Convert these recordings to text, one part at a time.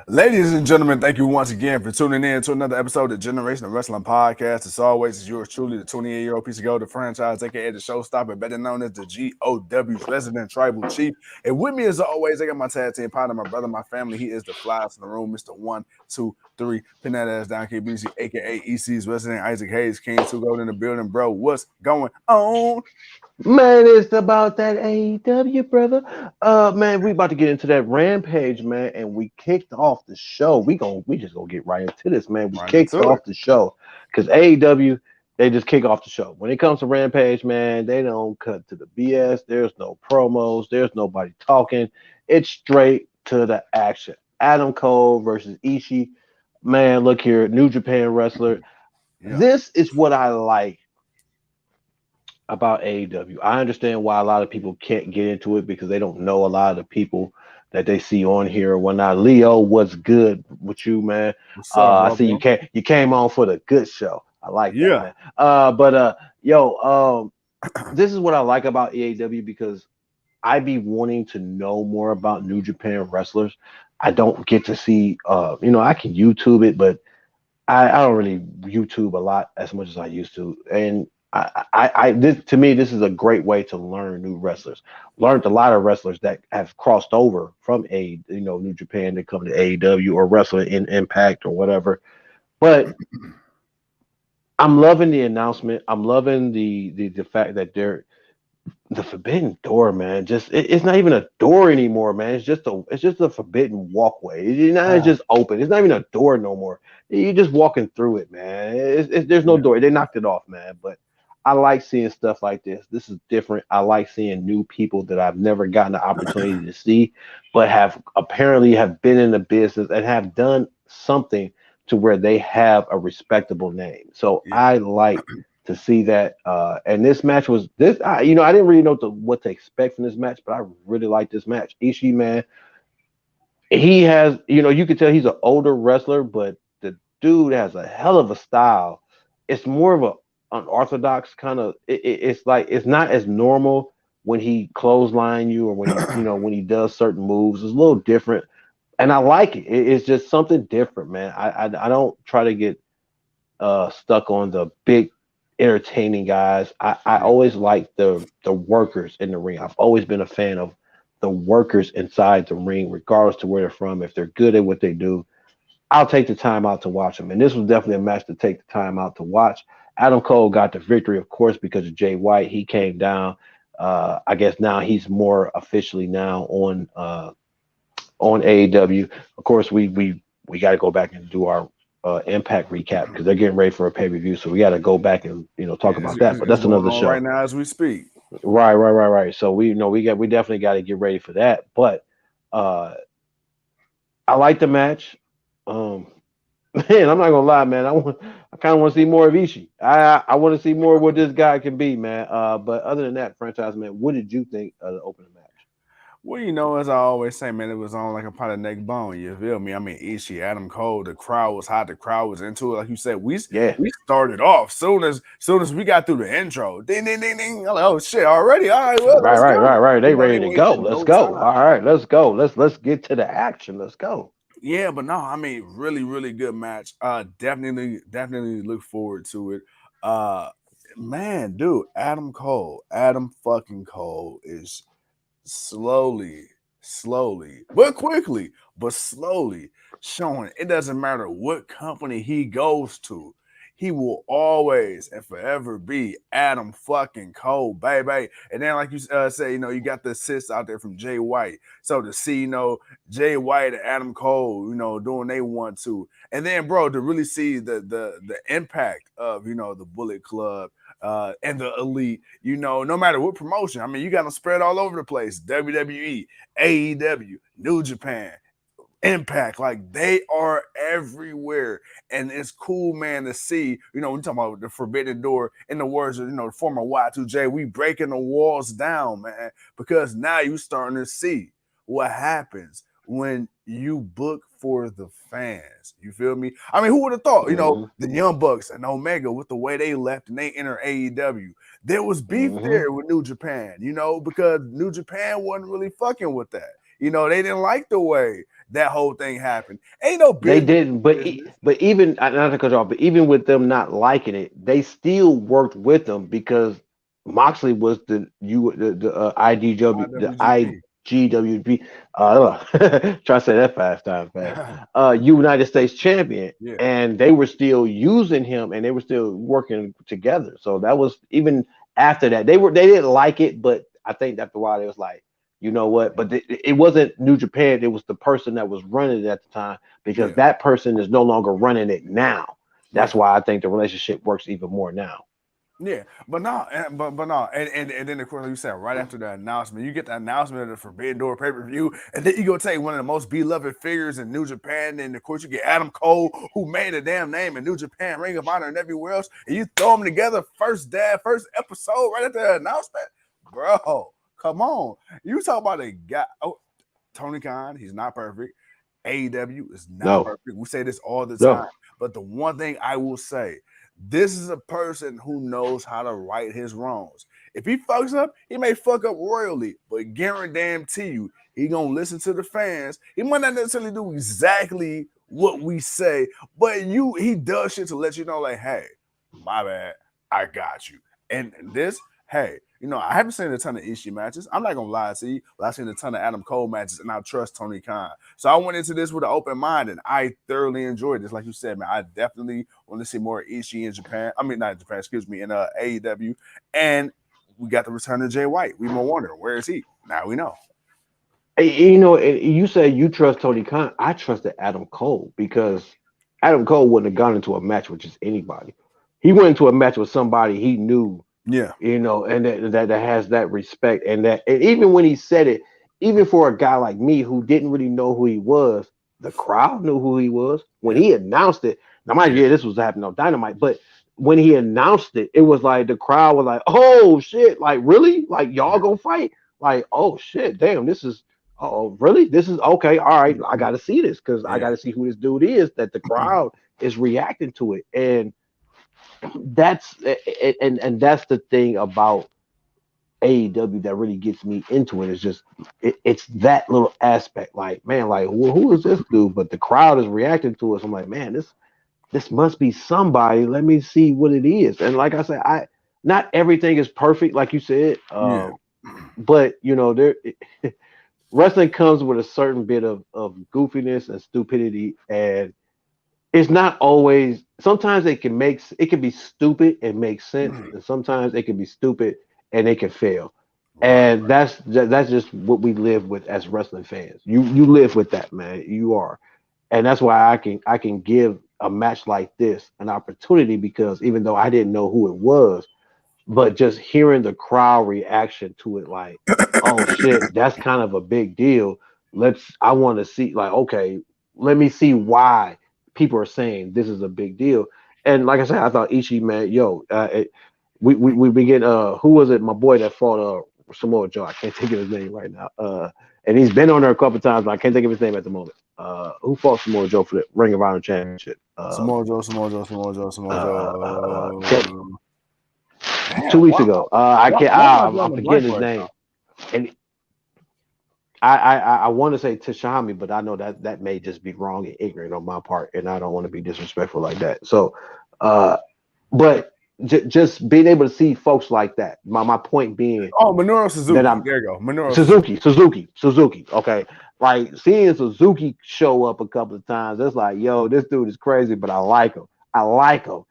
Ladies and gentlemen, thank you once again for tuning in to another episode of Generation of Wrestling Podcast. As always, it's yours truly, the 28-year-old piece of gold, the franchise, aka the showstopper, better known as the GOW's resident tribal chief. And with me, as always, I got my tag team partner, my brother, my family. He is the flyest in the room, Mr. 1, 2, 3, pin that ass down, KBC, aka EC's resident Isaac Hayes, King 2 Gold in the building, bro. What's going on? Man, it's about that AEW, brother. Man, we about to get into that Rampage, man, and we kicked off the show. We just gonna get right into this, man. We Right kicked into it. off the show because AEW they just kick off the show. When it comes to Rampage, man, they don't cut to the BS. There's no promos. There's nobody talking. It's straight to the action. Adam Cole versus Ishii. Man, look here, New Japan wrestler. Yeah. This is what I like about AEW. I understand why a lot of people can't get into it because they don't know a lot of the people that they see on here or whatnot. Leo, what's good with you, man? What's up, I bro? see you came on for the good show. I like that, Yeah. man. This is what I like about AEW because I be wanting to know more about New Japan wrestlers. I don't get to see I can YouTube it, but I don't really YouTube a lot as much as I used to. And this to me, this is a great way to learn new wrestlers. Learned a lot of wrestlers that have crossed over from New Japan to come to AEW or wrestle in Impact or whatever. But I'm loving the announcement. I'm loving the fact that they're the forbidden door, man. It's not even a door anymore, man. It's just a forbidden walkway. It's just open. It's not even a door no more. You're just walking through it, man. There's no Yeah. door. They knocked it off, man. But I like seeing stuff like this. This is different. I like seeing new people that I've never gotten the opportunity to see, but have apparently have been in the business and have done something to where they have a respectable name. So Yeah. I like to see that. And this match was this. I didn't really know what to expect from this match, but I really like this match. Ishii, man, he has, you can tell he's an older wrestler, but the dude has a hell of a style. It's more of a unorthodox kind of. It's like it's not as normal when he clothesline you or when he does certain moves. It's a little different, and I like it. It's just something different, man. I don't try to get stuck on the big entertaining guys. I Yeah. always like the workers in the ring. I've always been a fan of the workers inside the ring, regardless to where they're from. If they're good at what they do, I'll take the time out to watch them. And this was definitely a match to take the time out to watch. Adam Cole got the victory, of course, because of Jay White. He came down. I guess now he's more officially now on AEW. Of course, we got to go back and do our Impact recap because they're getting ready for a pay per view. So we got to go back and Yeah, talk about that. But it's that's going another on right show. now as we speak. Right. So we definitely got to get ready for that. But uh, I like the match. Um, man, I'm not gonna lie, man. I kind of want to see more of Ishii. I want to see more of what this guy can be, man. But other than that, franchise man, what did you think of the opening match? Well, as I always say, man, it was on like a pot of neck bone. You feel me? I mean, Ishii, Adam Cole, the crowd was hot. The crowd was into it. Like you said, Yeah. we started off soon as we got through the intro. Ding, ding, ding, ding. I'm like, oh shit, already? All right, well, let's go. Right. They They ready to go. wasted Let's no go. time. All right, let's go. Let's get to the action. Let's go. Yeah, but no, I mean, really, really good match. Definitely look forward to it. Uh, man, dude, Adam fucking Cole is slowly, but quickly, but slowly showing it doesn't matter what company he goes to. He will always and forever be Adam fucking Cole, baby. And then, like you say, you got the assists out there from Jay White. So to see, Jay White and Adam Cole, doing they want to, and then, bro, to really see the impact of the Bullet Club and the Elite, no matter what promotion. I mean, you got them spread all over the place. WWE, AEW, New Japan, Impact, like they are everywhere. And it's cool, man, to see, when you talk about the forbidden door, in the words of, the former Y2J, we breaking the walls down, man, because now you starting to see what happens when you book for the fans. You feel me? I mean, who would have thought, Hmm. the Young Bucks and Omega with the way they left and they enter AEW, there was beef Hmm. there with New Japan, because New Japan wasn't really fucking with that. They didn't like the way, that whole thing happened. Ain't no They business. didn't, but Business. but even not to cut you off, but even with them not liking it, they still worked with them because Moxley was the IDW the IWGP. IGWP try to say that fast United States champion, Yeah, and they were still using him and they were still working together. So that was even after that they didn't like it, but I think after a while they was like, you know what? But it wasn't New Japan. It was the person that was running it at the time because yeah, that person is no longer running it now. That's yeah. why I think the relationship works even more now. Yeah, but no, but no, and then of course like you said right after the announcement, you get the announcement of the Forbidden Door pay per view, and then you go take one of the most beloved figures in New Japan, and of course you get Adam Cole, who made a damn name in New Japan, Ring of Honor, and everywhere else, and you throw them together first episode right after the announcement, bro. Come on, you talk about a guy. Oh, Tony Khan, he's not perfect. AEW is not No, perfect. We say this all the no. time, but the one thing I will say. This is a person who knows how to right his wrongs. If he fucks up, he may fuck up royally, but guarantee you, he gonna listen to the fans. He might not necessarily do exactly what we say, but he does shit to let you know, like, hey, my bad, I got you. And this, hey, I haven't seen a ton of Ishii matches. I'm not gonna lie to you, but I've seen a ton of Adam Cole matches, and I trust Tony Khan. So I went into this with an open mind, and I thoroughly enjoyed this. Like you said, man, I definitely want to see more Ishii in Japan. I mean, not in Japan, excuse me, in AEW. And we got the return of Jay White. We more wonder, where is he? Now we know. You said you trust Tony Khan. I trusted Adam Cole because Adam Cole wouldn't have gone into a match with just anybody. He went into a match with somebody he knew, Yeah. and that has that respect and even when he said it, even for a guy like me who didn't really know who he was, the crowd knew who he was when Yeah. he announced it. Now, mind Yeah. you, this was happening on Dynamite, but when he announced it, it was like the crowd was like, "Oh shit! Like really? Like y'all Yeah. gonna fight? Like oh shit! Damn, this is oh really? This is okay. All right, I got to see this because I got Yeah. to see who this dude is. That the crowd is reacting to it, and that's and that's the thing about AEW that really gets me into it. Is just it's that little aspect. Like man, like who is this dude? But the crowd is reacting to us. I'm like, man, this must be somebody. Let me see what it is. And like I said, I not everything is perfect, like you said. Yeah. But there wrestling comes with a certain bit of goofiness and stupidity, and it's not always. Sometimes it can be stupid and make sense, and sometimes it can be stupid and it can fail. Right. And that's just what we live with as wrestling fans. You live with that, man. You are, and that's why I can give a match like this an opportunity because even though I didn't know who it was, but just hearing the crowd reaction to it, like, oh shit, that's kind of a big deal. I want to see, like, okay, let me see why people are saying this is a big deal. And like I said, I thought Ishii, man, we begin. Who was it? My boy that fought Samoa Joe. I can't think of his name right now. And he's been on there a couple times, but I can't think of his name at the moment. Who fought Samoa Joe for the Ring of Honor Championship? Samoa Joe, Samoa Joe, Samoa Joe, Samoa Can't, Joe. Damn, 2 weeks ago. I can't. why am I I'm drawing a blank forgetting his right now? name. And I want to say Tashami, but I know that may just be wrong and ignorant on my part, and I don't want to be disrespectful like that. So, uh, but just being able to see folks like that. My point being Oh, Minoru that Suzuki. I'm There you go. Minoru Suzuki. Suzuki. Okay, like seeing Suzuki show up a couple of times, it's like, yo, this dude is crazy, but I like him. I like him.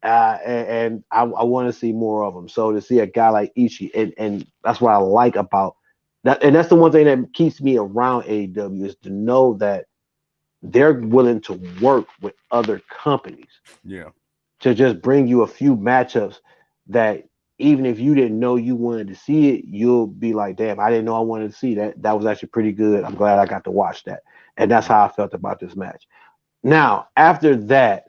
And I want to see more of them. So to see a guy like Ishii, and that's what I like about that, and that's the one thing that keeps me around AEW is to know that they're willing to work with other companies Yeah. to just bring you a few matchups that even if you didn't know you wanted to see it, you'll be like, damn, I didn't know I wanted to see that. That was actually pretty good. I'm glad I got to watch that. And that's how I felt about this match. Now, after that,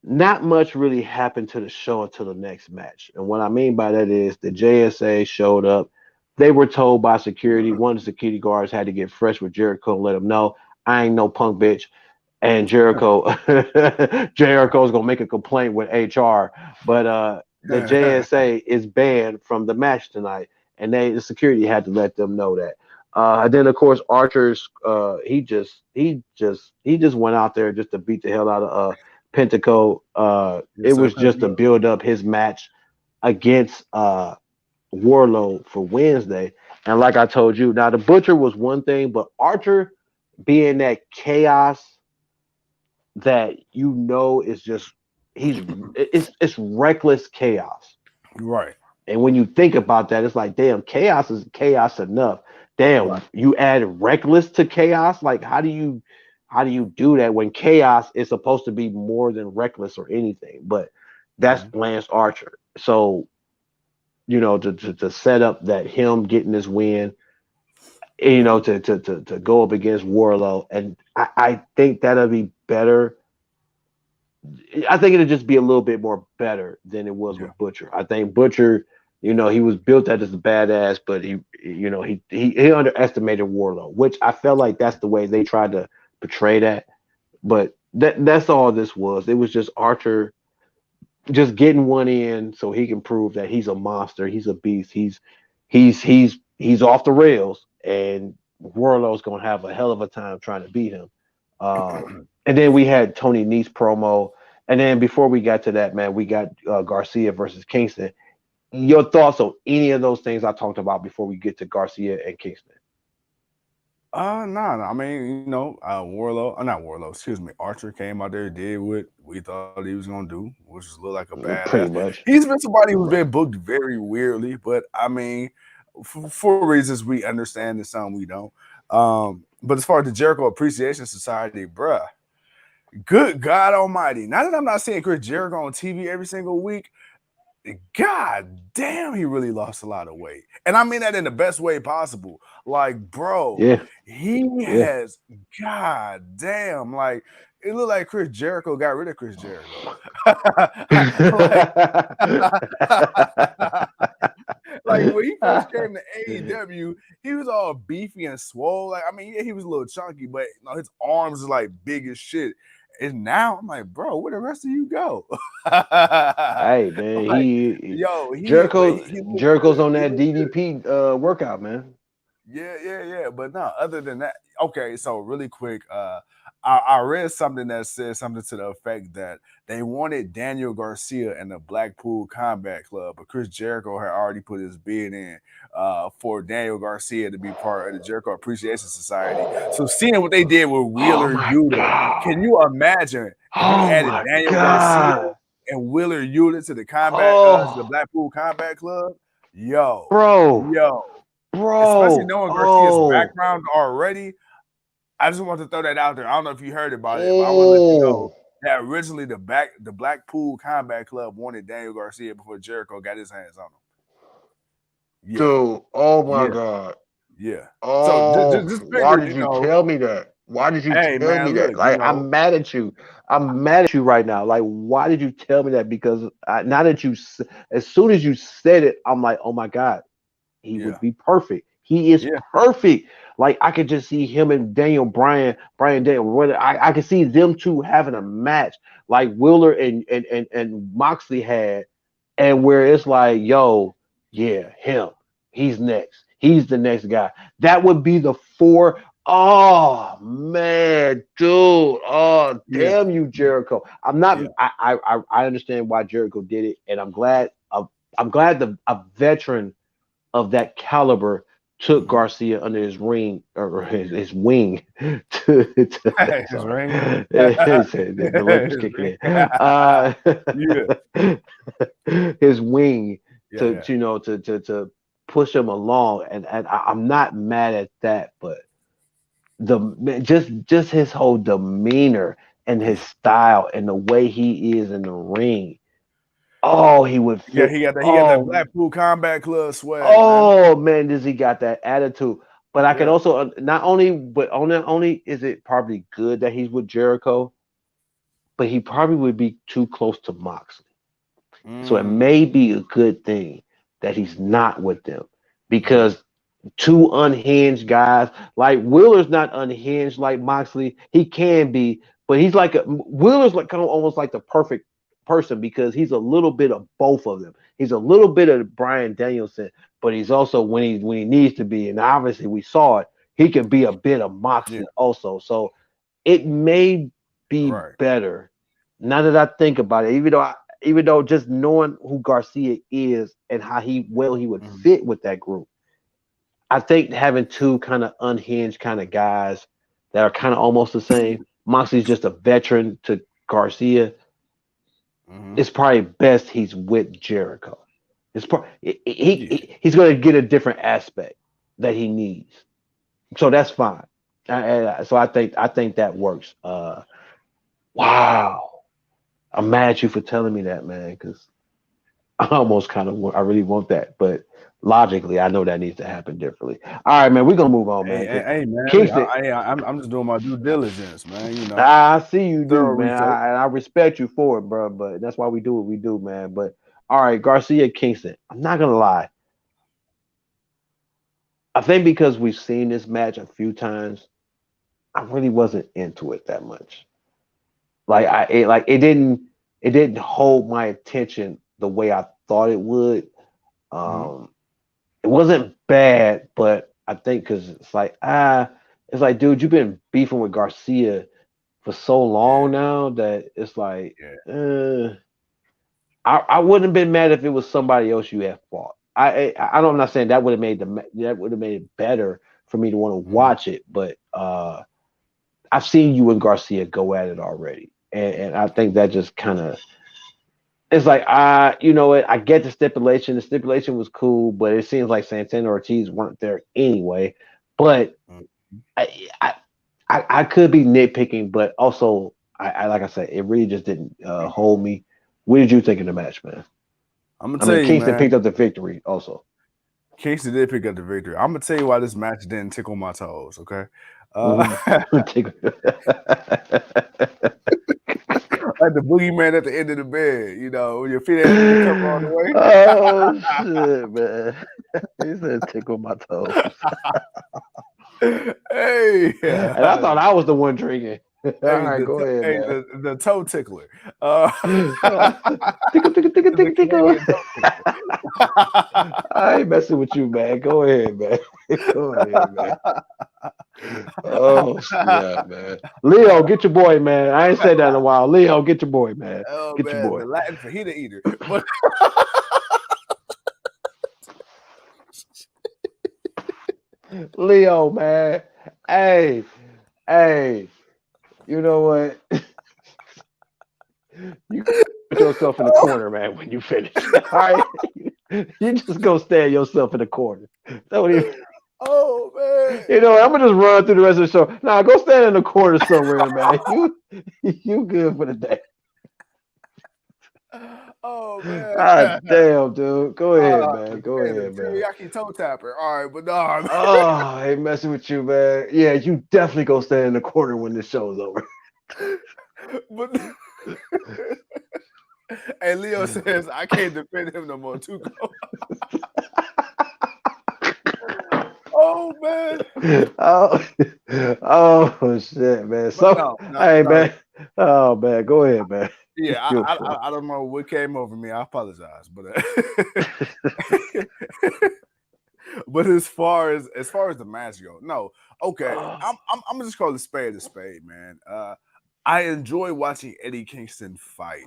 not much really happened to the show until the next match. And what I mean by that is the JSA showed up. They were told by security, one of the security guards had to get fresh with Jericho and let him know, I ain't no punk bitch. And Jericho's gonna make a complaint with HR. But the JSA is banned from the match tonight. And the security had to let them know that. And then of course Archer's he just went out there just to beat the hell out of Pentaco. It Yes, sir. was just to Pentagon. build up his match against Warlow for Wednesday. And like I told you, now the Butcher was one thing, but Archer being that chaos that is just it's reckless chaos. Right. And when you think about that, it's like, damn, chaos is chaos enough. Damn, Right. you add reckless to chaos. Like, how do you do that when chaos is supposed to be more than reckless or anything? But that's Mhm. Lance Archer. So, to set up that him getting this win, to go up against Warlow, and I think that'll be better. I think it'll just be a little bit more better than it was Yeah. with Butcher. I think Butcher, he was built as a badass, but he underestimated Warlow, which I felt like that's the way they tried to portray that. But that's all this was. It was just Archer just getting one in so he can prove that he's a monster, he's a beast, he's off the rails, and Warlow's gonna have a hell of a time trying to beat him. And then we had Tony Nese promo, and then before we got to that, man, we got Garcia versus Kingston. Your thoughts on any of those things I talked about before we get to Garcia and Kingston? Nah, nah. I mean, Warlow, not Warlow, excuse me. Archer came out there, did what we thought he was gonna do, which is look like a badass. Pretty much. He's been somebody Pretty who's been much. booked very weirdly, but I mean, for reasons we understand and some we don't. But as far as the Jericho Appreciation Society, bruh, good God Almighty! Now that I'm not seeing Chris Jericho on TV every single week, God damn, he really lost a lot of weight. And I mean that in the best way possible. Like, bro, Yeah. he Yeah. has, God damn, like, it looked like Chris Jericho got rid of Chris Jericho. like, like when he first came to AEW, he was all beefy and swole. Like, I mean, yeah, he was a little chunky, but his arms is like big as shit. And now I'm like, bro, where the rest of you go? Hey man, like, yo, he looked Jericho's good. on He that looked good. DDP workout, man. Yeah, yeah, yeah. But no, other than that, okay. So really quick, I read something that said something to the effect that they wanted Daniel Garcia and the Blackpool Combat Club, but Chris Jericho had already put his bid in for Daniel Garcia to be part of the Jericho Appreciation Society. So seeing what they did with Oh Wheeler my Yuta, can god. you imagine if you Oh added my Daniel Garcia god. and Wheeler Yuta to the Oh, Blackpool Combat Club? Yo, bro, yo, especially bro. knowing Garcia's Oh, background already. I just want to throw that out there. I don't know if you heard about it, but I want to let you know oh, that originally the Blackpool Combat Club wanted Daniel Garcia before Jericho got his hands on him. Yeah, dude. Oh my yeah, god. yeah. So Oh, just why figure, did you tell me that? Why did you hey tell man, me that? look, Like, I'm mad at you. I'm mad at you right now. Like, why did you tell me that? Because now that as soon as you said it, I'm like, oh my god, he yeah, would be perfect. He is yeah, perfect. Like, I could just see him and Brian Daniel. I could see them two having a match like Wheeler and Moxley had, and where it's like, yo, yeah, him. He's next. He's the next guy. That would be the four. Oh man, dude. Oh yeah, damn you, Jericho. I'm not. yeah, I understand why Jericho did it, and I'm glad. I'm glad a veteran of that caliber took mm-hmm. Garcia under his ring or his wing to his sorry, ring, the leg was his kicking ring, in. Uh, yeah, his wing yeah, to yeah, to push him along, and I'm not mad at that, but just his whole demeanor and his style and the way he is in the ring. Oh, he would yeah. fit. He got that Blackpool Combat Club swag, man. Man, does he got that attitude? But I can Yeah. also not only is it probably good that he's with Jericho, but he probably would be too close to Moxley. So it Mm, may be a good thing that he's not with them mm-hmm. because two unhinged guys like Wheeler's not unhinged like Moxley. He can be, but he's like Wheeler's like kind of almost like the perfect. person because he's a little bit of both of them. He's a little bit of Bryan Danielson, but he's also when he needs to be, and obviously we saw it, he can be a bit of Yeah. Moxley also. So it may be Right. better now that I think about it. Even though just knowing who Garcia is and how he would Mhm. fit with that group, I think having two kind of unhinged kind of guys that are kind of almost the same. Moxley's just a veteran to Garcia. Mhm. It's probably best he's with Jericho. Yeah. He's going to get a different aspect that he needs, so that's fine. So I think that works. Wow, I'm mad at you for telling me that, man, because I almost kind of I really want that, but logically, I know that needs to happen differently. All right, man, we're gonna move on, man, because Hey, man. Kingston. I'm just doing my due diligence, man. You know, I see you do, thorough man. research. I respect you for it, bro. But that's why we do what we do, man. But all right, Garcia Kingston. I'm not gonna lie. I think because we've seen this match a few times, I really wasn't into it that much. It didn't hold my attention the way I thought it would. Mhm. Um, it wasn't bad, but I think because it's like, dude, you've been beefing with Garcia for so long Yeah. now that it's like, Yeah. I wouldn't have been mad if it was somebody else you had fought. I don't. I'm not saying that would have made that would have made it better for me to want to Mhm. watch it, but I've seen you and Garcia go at it already, and I think that just kind of it's like you know what? I get the stipulation. The stipulation was cool, but it seems like Santana Ortiz weren't there anyway. But Mhm. I I, I could be nitpicking, but also I like I said, it really just didn't hold me. What did you think of the match, man? I'm gonna I tell mean, you, Kingston man. picked up the victory also. Kingston did pick up the victory. I'm gonna tell you why this match didn't tickle my toes. Okay. Mm-hmm. Like the boogeyman at the end of the bed. You know, when your feet ain't been covered all the way. Oh shit, man! He said tickle my toes, Hey, and I thought I was the one drinking. All right, go ahead, hey, man. the toe tickler. Uh, Tickle, tickle, tickle, the tickle, tickle. Canadian toe tickler. I ain't messing with you, man. Go ahead, man. Go ahead, man. Oh snap, man. Leo, get your boy, man. I ain't said that in a while. Leo, get your boy, man. Oh Get your man, boy. the Latin fajita eater. But Leo, man. Hey, hey. You know what? You put yourself in the corner, man, when you finish. All right. You just go stand yourself in the corner. Don't even oh man, you know, I'm gonna just run through the rest of the show. Nah, go stand in the corner somewhere, man. You good for the day. oh man. Ah, damn, dude. Go ahead, man. Go Okay, the ahead, man. teriyaki toe tapper. All right, but no. Oh, I ain't messing with you, man. Yeah, you definitely go stand in the corner when this show's over. but and Leo says I can't defend him no more. Tuco. Oh man. Oh, oh shit, man. But So, no, no, hey, no. man. Oh, man. Go ahead, man. Yeah, You're fun. I don't know what came over me. I apologize, but but as far as the match go, no, okay. I'm just call it a spade, man. I enjoy watching Eddie Kingston fight.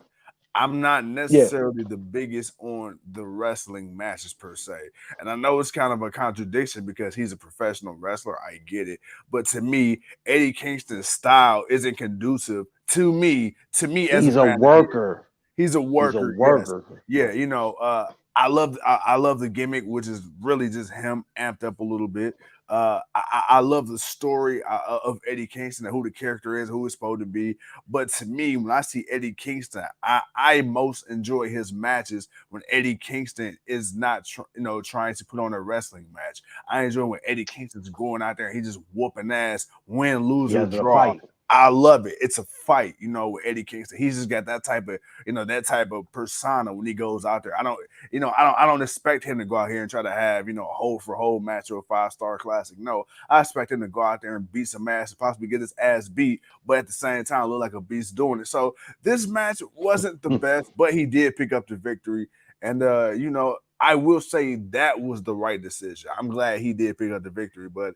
I'm not Yeah, necessarily the biggest on the wrestling matches per se. And I know it's kind of a contradiction because he's a professional wrestler. I get it. But to me, Eddie Kingston's style isn't conducive to me as a he's a fan of the game. worker. He's a He's a worker, yes. worker. Yeah, you know, I love the gimmick, which is really just him amped up a little bit. I love the story of Eddie Kingston and who the character is, who it's supposed to be. But to me, when I see Eddie Kingston, I most enjoy his matches when Eddie Kingston is not, trying to put on a wrestling match. I enjoy when Eddie Kingston's going out there, and he just whooping ass, win, lose He or has the draw. fight. I love it. It's a fight, with Eddie Kingston. He's just got that type of persona when he goes out there. I don't expect him to go out here and try to have, a hold for hold match or a 5-star classic. No, I expect him to go out there and beat some ass and possibly get his ass beat, but at the same time look like a beast doing it. So this match wasn't the best, but he did pick up the victory. And I will say that was the right decision. I'm glad he did pick up the victory, but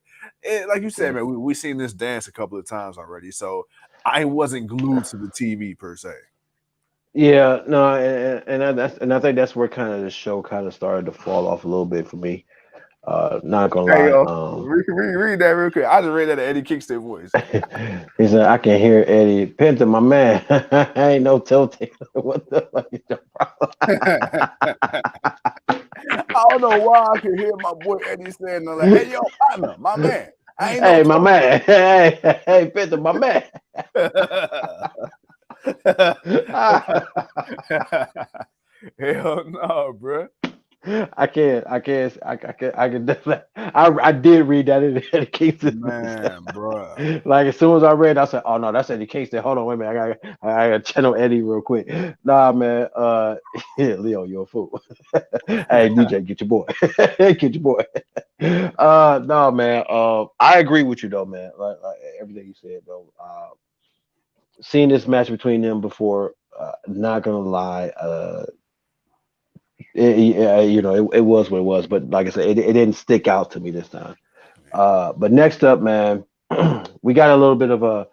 like you said, Yeah. man, we seen this dance a couple of times already, so I wasn't glued to the TV per se. Yeah, no, and I think that's where kind of the show kind of started to fall off a little bit for me. Not gonna Hey lie. yo, read that real quick. I just read that in Eddie Kingston voice. He said, I can hear Eddie Penta, my man. Ain't no telltale. What the fuck is your I don't know why I could hear my boy Eddie saying like, "Hey yo, partner, my man, I ain't no Hey, my total." man. Hey, Penta, my man. Hell no, bro. I can definitely. I did read that in Eddie Kingston. Man, bro. Like as soon as I read, I said, "Oh no, that's Eddie Kingston." Hold on, wait a minute. I got to channel Eddie real quick. Nah, man. Yeah, Leo, you're a fool. Hey, DJ, get your boy. Get your boy. No, man. I agree with you though, man. Like everything you said though. Seeing this match between them before, not gonna lie, it was what it was. But like I said, it didn't stick out to me this time. But next up, man, we got a little bit of a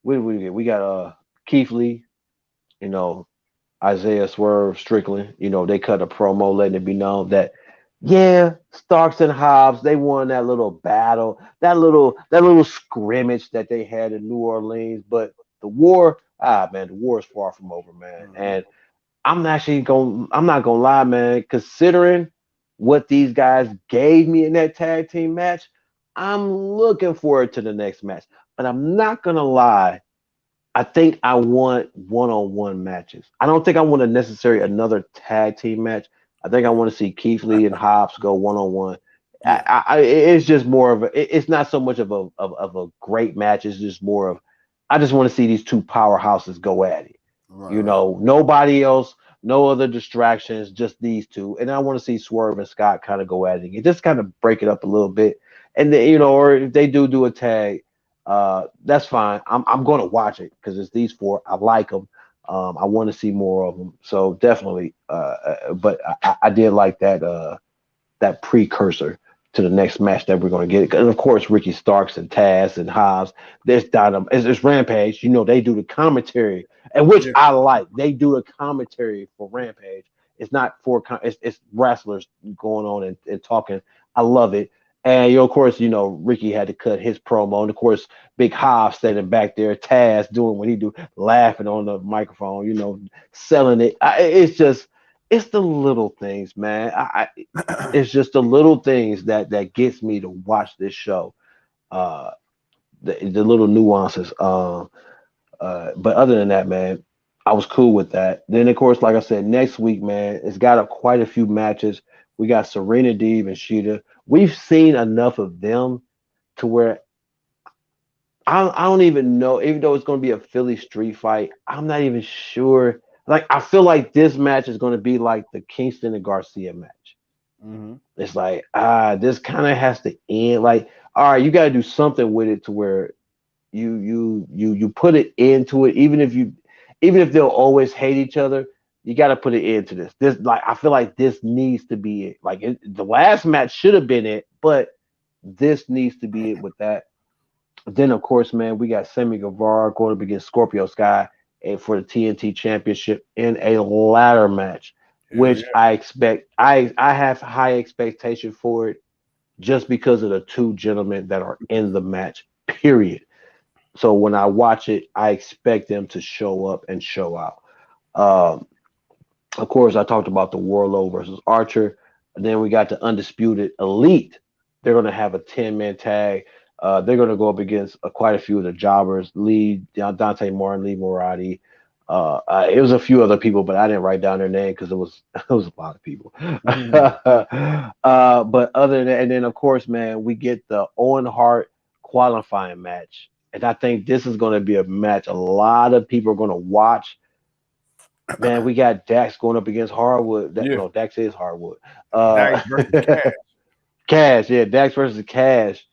what did we get? We got Keith Lee, you know, Isaiah Swerve Strickland. They cut a promo letting it be known that yeah, Starks and Hobbs, they won that little battle, that little scrimmage that they had in New Orleans. But the war, man, the war is far from over, man. Mhm. And I'm not gonna lie, man. Considering what these guys gave me in that tag team match, I'm looking forward to the next match. But I'm not gonna lie. I think I want one-on-one matches. I don't think I want a necessary another tag team match. I think I want to see Keith Lee and Hobbs go one-on-one. Yeah, It's just more of it's not so much of a great match. It's just more of I just want to see these two powerhouses go at it. right, right. Nobody else, no other distractions, just these two. And I want to see Swerve and Scott kind of go at it. Just kind of break it up a little bit. And then, or if they do a tag, that's fine. I'm going to watch it because it's these four. I like them. I want to see more of them. So definitely. But I did like that precursor to the next match that we're going to get. And of course, Ricky Starks and Taz and Hobbs. There's Dynam. It's Rampage. They do the commentary, and which Yeah, I like. They do the commentary for Rampage. It's not for it's wrestlers going on and talking. I love it. And of course, Ricky had to cut his promo, and of course, Big Hobbs standing back there, Taz doing what he do, laughing on the microphone, selling it. It's the little things, man. It's just the little things that gets me to watch this show. Uh, the little nuances. But other than that, man, I was cool with that. Then of course, like I said, next week, man, it's got quite a few matches. We got Serena Deeb and Sheeta. We've seen enough of them to where I don't even know, even though it's going to be a Philly street fight, I'm not even sure. Like, I feel like this match is going to be like the Kingston and Garcia match. hmm It's like, this kind of has to end. Like, all right, you got to do something with it to where you put it into it, even if they'll always hate each other. You got to put it into this. Like, I feel like this needs to be it. Like, the last match should have been it, but this needs to be it with that. Then, of course, man, we got Sammy Guevara going up against Scorpio Sky for the TNT Championship in a ladder match, hell which yeah. I expect. I have high expectation for it just because of the two gentlemen that are in the match. Period. So when I watch it, I expect them to show up and show out. Um, of course, I talked about the Warlow versus Archer. Then we got the Undisputed Elite. They're going to have a 10-man tag. They're going to go up against quite a few of the jobbers: Lee, Dante Martin, Lee Moriarty. It was a few other people, but I didn't write down their name because it was it was a lot of people. Mhm. But other than that, and then of course, man, we get the Owen Hart qualifying match and I think this is going to be a match a lot of people are going to watch. Man, we got Dax going up against Hardwood. Yeah, No, Dax is Hardwood. Dax versus Cash. Cash, yeah, Dax versus Cash.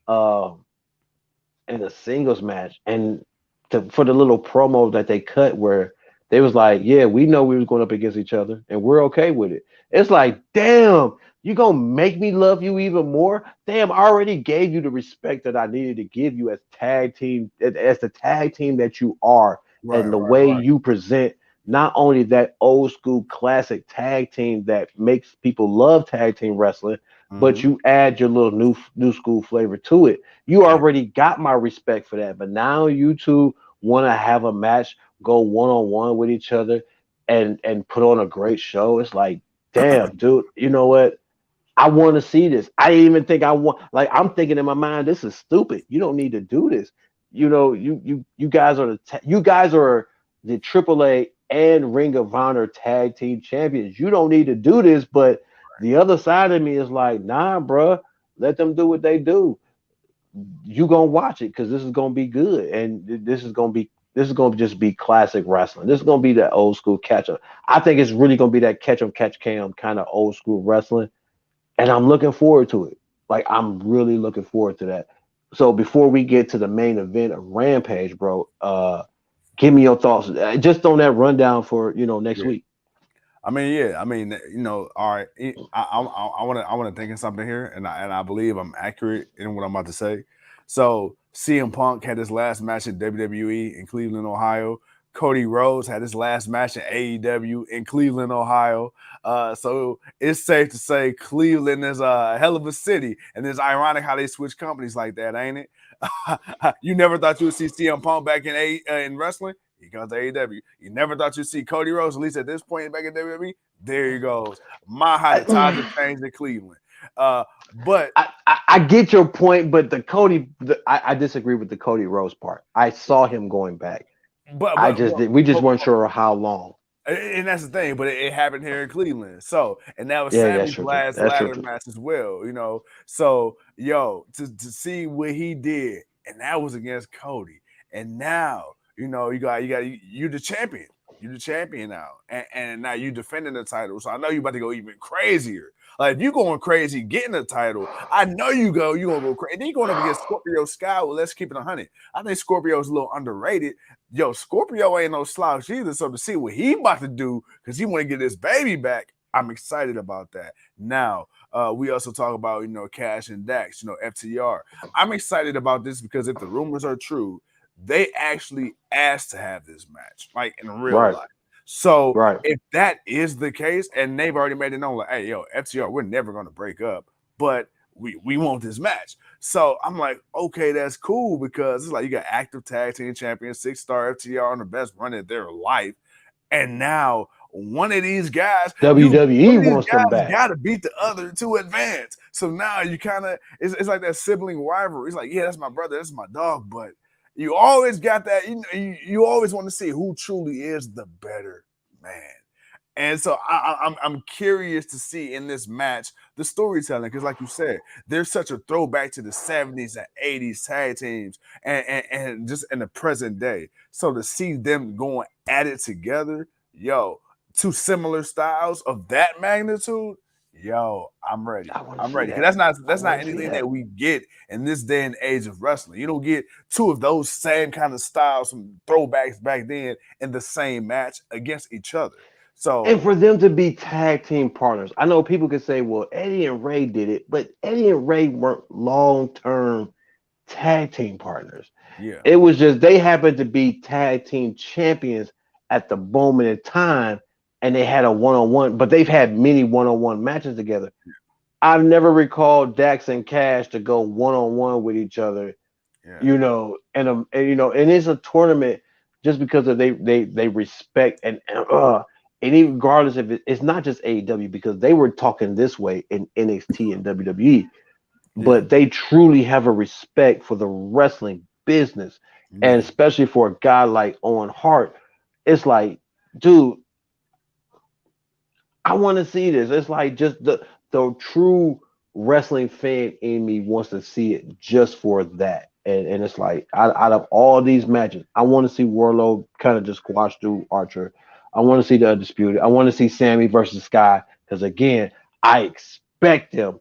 Um, in a singles match, and for the little promo that they cut where they was like, yeah, we know we was going up against each other and we're okay with it. It's like, damn, you gonna make me love you even more? Damn, I already gave you the respect that I needed to give you as tag team, as the tag team that you are, Right, and the right, way right. you present not only that old school classic tag team that makes people love tag team wrestling, but Mm-hmm. you add your little new school flavor to it. You Yeah. already got my respect for that. But now you two want to have a match, go one on one with each other, and put on a great show. It's like, damn, dude. You know what? I want to see this. I didn't even think I want. Like, I'm thinking in my mind, this is stupid. You don't need to do this. You know, you guys are you guys are the AAA and Ring of Honor tag team champions. You don't need to do this. But the other side of me is like, nah, bruh, let them do what they do. You gonna watch it because this is gonna be good, and this is gonna just be classic wrestling. This is gonna be that old school catch up. I think it's really gonna be that catch 'em catch cam kind of old school wrestling, and I'm looking forward to it. Like I'm really looking forward to that. So before we get to the main event of Rampage, bro, give me your thoughts just on that rundown for next Yeah. week. I mean, yeah. I mean, all right. I want to think of something here, and I believe I'm accurate in what I'm about to say. So CM Punk had his last match in WWE in Cleveland, Ohio. Cody Rhodes had his last match in AEW in Cleveland, Ohio. So it's safe to say Cleveland is a hell of a city, and it's ironic how they switch companies like that, ain't it? You never thought you would see CM Punk back in wrestling. He comes to AEW. You never thought you'd see Cody Rhodes, at least at this point back in WWE. There he goes. My how the tides have changed in Cleveland. But I get your point, but I disagree with the Cody Rose part. I saw him going back. but I but just but, did. We just but, weren't sure how long. and that's the thing, but it happened here in Cleveland. So, and that was Yeah, that's Sammy's true too. last That's true ladder too. match as well. So, yo, to see what he did, and that was against Cody. And now, you the champion. You the champion now. And now you defending the title. So I know you about to go even crazier. Like if you going crazy getting the title, I know you gonna go crazy. And then you going up against Scorpio Sky. Well, let's keep it 100. I think Scorpio's a little underrated. Yo, Scorpio ain't no slouch either. So to see what he about to do, because he want to get his baby back, I'm excited about that. Now, we also talk about, Cash and Dax, FTR. I'm excited about this because if the rumors are true, they actually asked to have this match, like in real Right, life. So right. if that is the case, and they've already made it known, like, hey, yo, FTR, we're never going to break up, but we want this match. So I'm like, okay, that's cool because it's like you got active tag team champion, 6-star FTR on the best run of their life. And now one WWE of these wants them guys back. got to beat the other to advance. So now you kind of, it's like that sibling rivalry. It's like, yeah, that's my brother, that's my dog, but you always got that. You always want to see who truly is the better man. And so I'm curious to see in this match the storytelling because, like you said, there's such a throwback to the 70s and 80s tag teams and just in the present day. So to see them going at it together, yo, two similar styles of that magnitude, yo, I'm ready. I want to I'm see ready because that. I that's not want to see anything that. that we get in this day and age of wrestling. You don't get two of those same kind of styles from throwbacks back then in the same match against each other. And So for them to be tag team partners, I know people could say, "Well, Eddie and Ray did it," but Eddie and Ray weren't long term tag team partners. yeah, It was just they happened to be tag team champions at the moment in time, and they had a one on one. But they've had many one on one matches together. I've never recalled Dax and Cash to go one on one with each other, yeah, and it's a tournament just because of they respect and even regardless if it's not just AEW because they were talking this way in NXT and WWE, yeah, but they truly have a respect for the wrestling business, and yeah. especially for a guy like Owen Hart, it's like, dude, I want to see this. It's like just the true wrestling fan in me wants to see it just for that. And it's like out of all these matches, I want to see Warlow kind of just squash through Archer. I want to see the Undisputed. I want to see Sammy versus Sky because again, I expect them.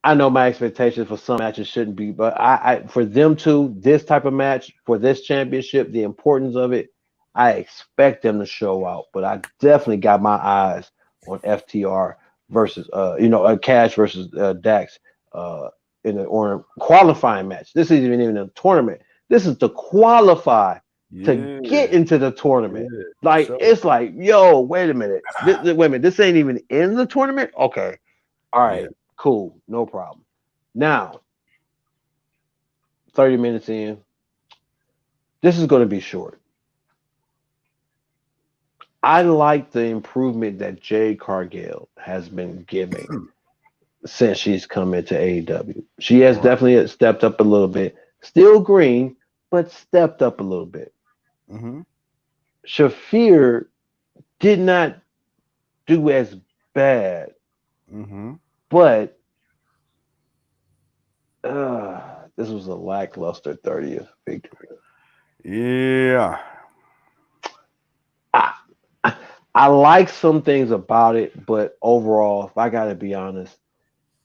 I know my expectations for some matches shouldn't be, but I for them to this type of match for this championship, the importance of it, I expect them to show out. But I definitely got my eyes on FTR versus Cash versus Dax in the or qualifying match. This isn't even a tournament. This is to qualify to Yeah, get into the tournament. yeah, for Like sure. it's like, yo, wait a minute. Wait a minute. This ain't even in the tournament. Okay, all Yeah. right, cool, no problem. Now, 30 minutes in, this is going to be short. I like the improvement that Jade Cargill has been giving since she's come into AEW. She has Right. definitely stepped up a little bit. Still green, but stepped up a little bit. Mm-hmm. Shafir did not do as bad, Mm-hmm. but this was a lackluster 30th victory. Yeah. I, I like some things about it, but overall, if I gotta be honest,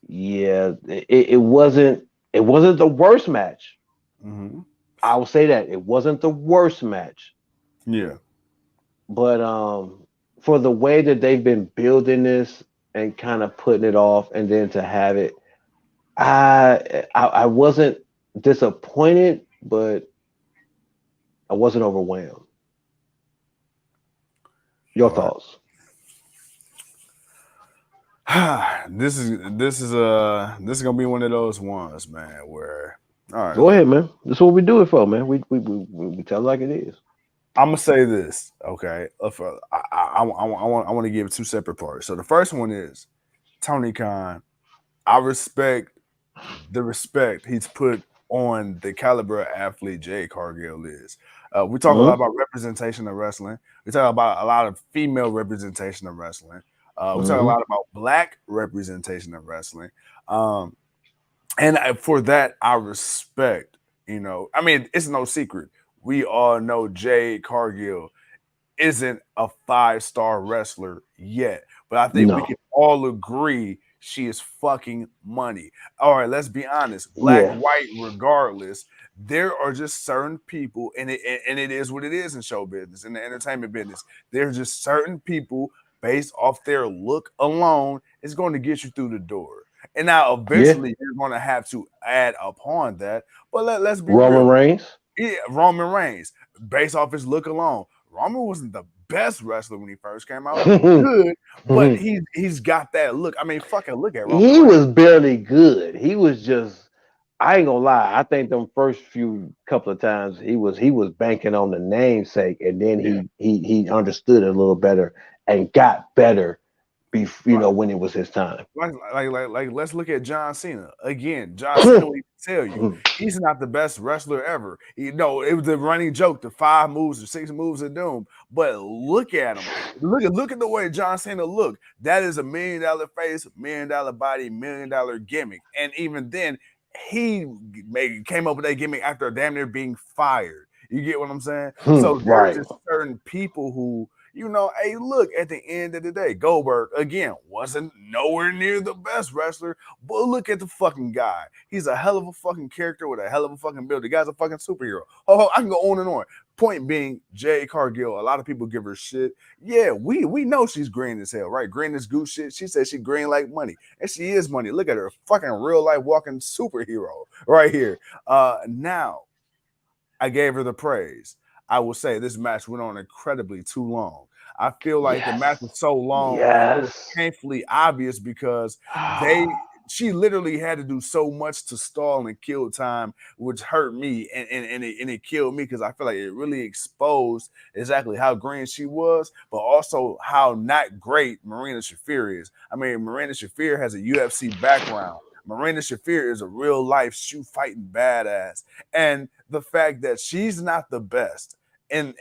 yeah, it wasn't the worst match. Mm-hmm. I will say that it wasn't the worst match, Yeah. but for the way that they've been building this and kind of putting it off, and then to have it, I wasn't disappointed, but I wasn't overwhelmed. Your All right. thoughts? This is gonna be one of those ones, man, where all right, Go look. ahead, man. This is what we do it for, man. We tell it like it is. I'm gonna say this, okay? I want to give two separate parts. So the first one is Tony Khan. I respect the respect he's put on the caliber of athlete Jay Cargill is. We talk a lot Mm-hmm. about representation of wrestling. We talk about a lot of female representation of wrestling. We talk a Mm-hmm. lot about black representation of wrestling. Um, and for that, I respect. I mean, it's no secret. We all know Jade Cargill isn't a 5-star wrestler yet, but I think we No. can all agree she is fucking money. All right, let's be honest. Black, Yeah. white, regardless, there are just certain people, and it is what it is in show business, in the entertainment business. There's just certain people based off their look alone is going to get you through the door. And now Yeah. eventually you're going to have to add upon that. But let's be Roman real. Reigns. Yeah, Roman Reigns, based off his look alone, Roman wasn't the best wrestler when he first came out. He was good, but he's got that look. I mean, fucking look at Roman He Reigns. was barely good. He was just I ain't gonna lie. I think them first few couple of times he was banking on the namesake, and then Yeah, he understood it a little better and got better. right. When it was his time. Let's look at John Cena again. John Cena will even tell you he's not the best wrestler ever. It was a running joke, the 5 moves or 6 moves of doom. But look at him. Look at the way John Cena looked. That is $1 million face, $1 million body, $1 million gimmick. And even then, he came up with that gimmick after damn near being fired. You get what I'm saying? So there's Right. just certain people who hey, look, at the end of the day, Goldberg, again, wasn't nowhere near the best wrestler, but look at the fucking guy. He's a hell of a fucking character with a hell of a fucking build. The guy's a fucking superhero. Oh, I can go on and on. Point being, Jay Cargill, a lot of people give her shit. Yeah, we know she's green as hell, right? Green as goose shit. She says she green like money. And she is money. Look at her, fucking real life walking superhero right here. Now, I gave her the praise. I will say this match went on incredibly too long. I feel like the match was Yes. so long, it was Yes. painfully obvious because she literally had to do so much to stall and kill time, which hurt me and it killed me because I feel like it really exposed exactly how green she was, but also how not great Marina Shafir is. I mean, Marina Shafir has a UFC background. Marina Shafir is a real life shoe fighting badass. And the fact that she's not the best in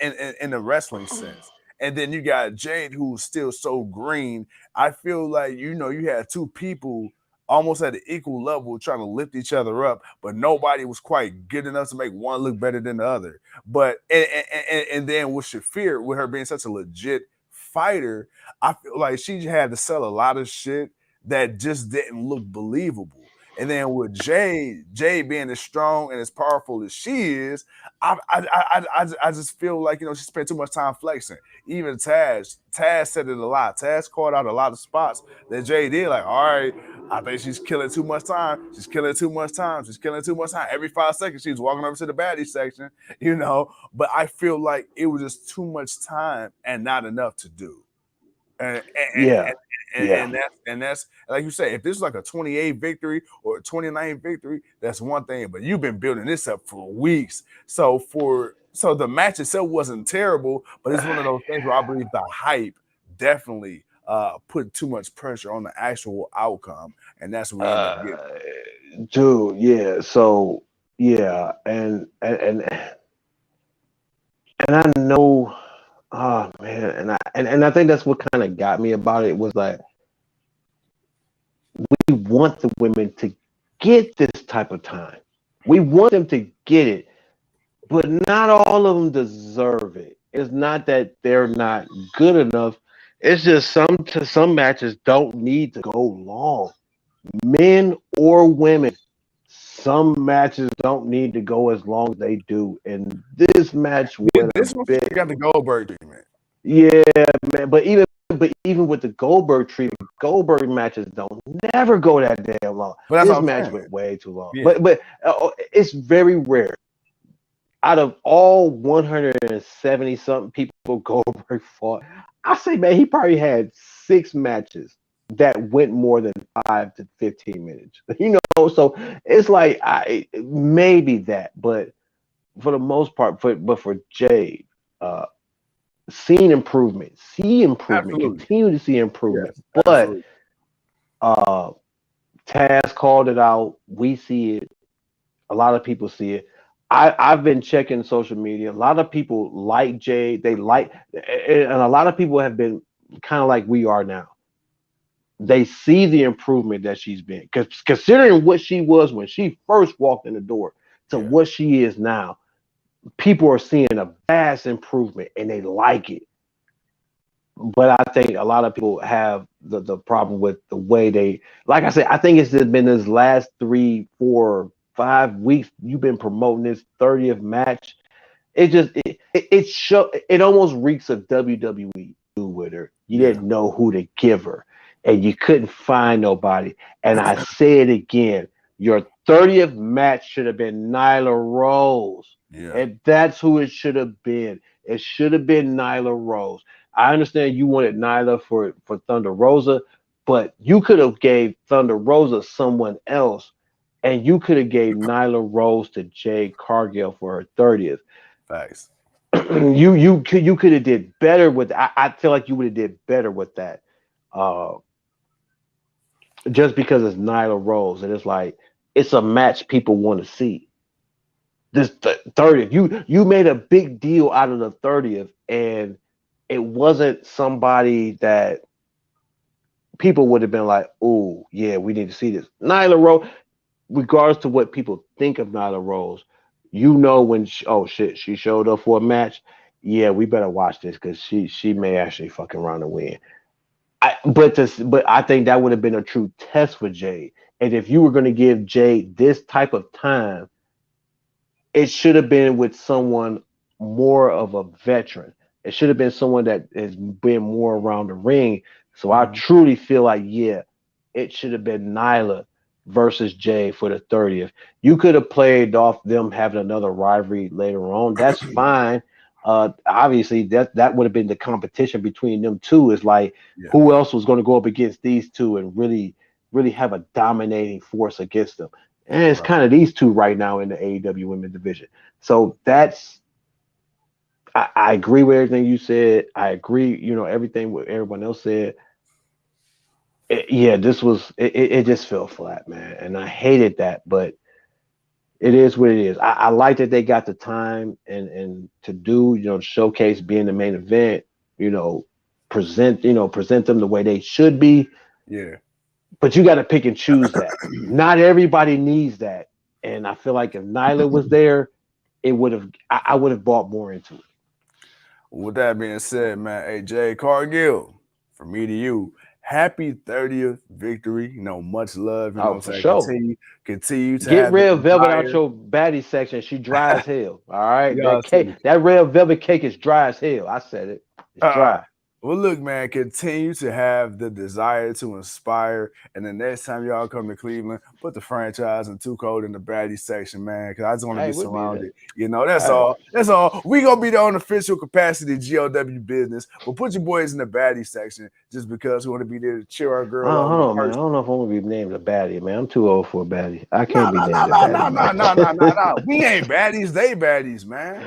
the wrestling sense. And then you got Jade, who's still so green. I feel like you had two people almost at an equal level, trying to lift each other up, but nobody was quite good enough to make one look better than the other. But and then with Shafir, with her being such a legit fighter, I feel like she had to sell a lot of shit that just didn't look believable. And then with Jade being as strong and as powerful as she is, I just feel like, she spent too much time flexing. Even Taz said it a lot. Taz called out a lot of spots that Jade did. Like, all right, I think she's killing too much time. She's killing too much time. She's killing too much time. Every 5 seconds, she's walking over to the baddie section, But I feel like it was just too much time and not enough to do. And, Yeah. and that's like you say, if this is like a 28 victory or a 29 victory, that's one thing. But you've been building this up for weeks. So the match itself wasn't terrible, but it's one of those things where I believe the hype definitely put too much pressure on the actual outcome, and that's what we end up getting. Dude, yeah. So yeah, and I know, oh man, and I think that's what kind of got me about it was like we want the women to get this type of time. We want them to get it, but not all of them deserve it. It's not that they're not good enough. It's just some matches don't need to go long. Men or women, some matches don't need to go as long as they do. And this match went this one got the Goldberg treatment. Yeah, man. But even with the Goldberg treatment, Goldberg matches don't never go that damn long. But this match went way too long. Yeah. But it's very rare. Out of all 170 something people Goldberg fought, I say, man, he probably had 6 matches that went more than 5 to 15 minutes. So it's like maybe that, but for the most part, for Jade, seeing improvement, Absolutely. continue to see improvement. Yes, but Taz called it out. We see it. A lot of people see it. I've been checking social media. A lot of people like Jade. They like, and a lot of people have been kind of like we are now. They see the improvement that she's been, because considering what she was when she first walked in the door to what she is now, people are seeing a vast improvement and they like it. But I think a lot of people have the problem with the way they, like I said, I think it's just been this last 3, 4, 5 weeks you've been promoting this 30th match. It almost reeks of WWE with her. You didn't know who to give her, and you couldn't find nobody. And I say it again, your 30th match should have been Nyla Rose. Yeah. And that's who it should have been. It should have been Nyla Rose. I understand you wanted Nyla for Thunder Rosa, but you could have gave Thunder Rosa someone else, and you could have gave Nyla Rose to Jade Cargill for her 30th. Facts. You could have did better with. I feel like you would have did better with that. Just because it's Nyla Rose, and it's like it's a match people want to see. This 30th, you made a big deal out of the 30th, and it wasn't somebody that people would have been like, oh yeah, we need to see this. Nyla Rose, regardless to what people think of Nyla Rose, when she showed up for a match, yeah, we better watch this because she may actually fucking around and win. But I think that would have been a true test for Jade. And if you were going to give Jade this type of time, it should have been with someone more of a veteran. It should have been someone that has been more around the ring. So I truly feel like, yeah, it should have been Nyla versus Jay for the 30th. You could have played off them having another rivalry later on. That's fine. Obviously, that would have been the competition between them two. Is like who else was going to go up against these two and really, really have a dominating force against them. And it's kind of these two right now in the AEW Women's Division. So I agree with everything you said. I agree, everything what everyone else said. It just fell flat, man. And I hated that, but it is what it is. I like that they got the time and to do, showcase being the main event, present them the way they should be. Yeah. But you got to pick and choose that. Not everybody needs that. And I feel like if Nyla was there, it would have. I would have bought more into it. With that being said, man, hey Jay Cargill, from me to you, happy 30th victory. You know, much love. You know what I'm For saying? sure. Continue to Get have the red velvet out desire. your baddie section. She dry as hell. All right. Y'all That cake, that red velvet cake is dry as hell. I said it. It's dry. Well, look, man, continue to have the desire to inspire. And the next time y'all come to Cleveland, put the franchise and Too Cold in the baddie section, man, because I just want to be we'll be surrounded. there. You know, that's all. That's all. We going to be there on official capacity GLW business. But put your boys in the baddie section just because we want to be there to cheer our girl on. Hold on, man. I don't know if I'm going to be named a baddie, man. I'm too old for a baddie. I can't be named a baddie. No. We ain't baddies. They baddies, man.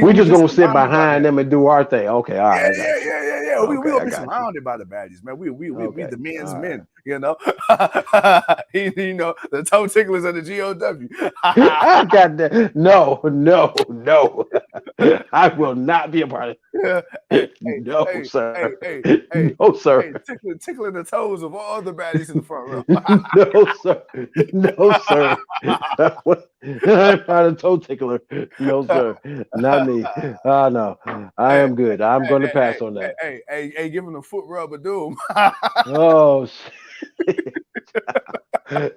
We just going to sit behind them and do our thing. Okay, all right. Yeah. Okay, we gonna be surrounded by the baddies, man. We the men's men, you know. You know, the toe ticklers of the GOW. I got that. No. I will not be a part of it. No, sir. No, sir. Tickling the toes of all the baddies in the front row. No, sir. I'm not a toe tickler. No, sir. Not me. No. I am good. I'm going to pass on that. Hey, give him a foot rub of doom. Oh, shit.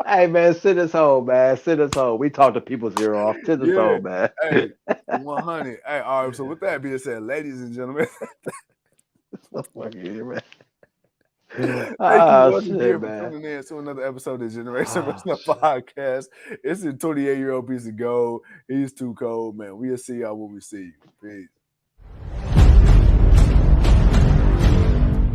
Hey, man, sit us home, man. Sit us home. We talk to people's ear off. Sit us home, man. Hey, 100. Hey, all right. So with that being said, ladies and gentlemen, man. Thank you once again for tuning in to another episode of Generation Wrestling Podcast. It's a 28-year-old piece of gold. He's too cold, man. We'll see y'all when we see you. Peace.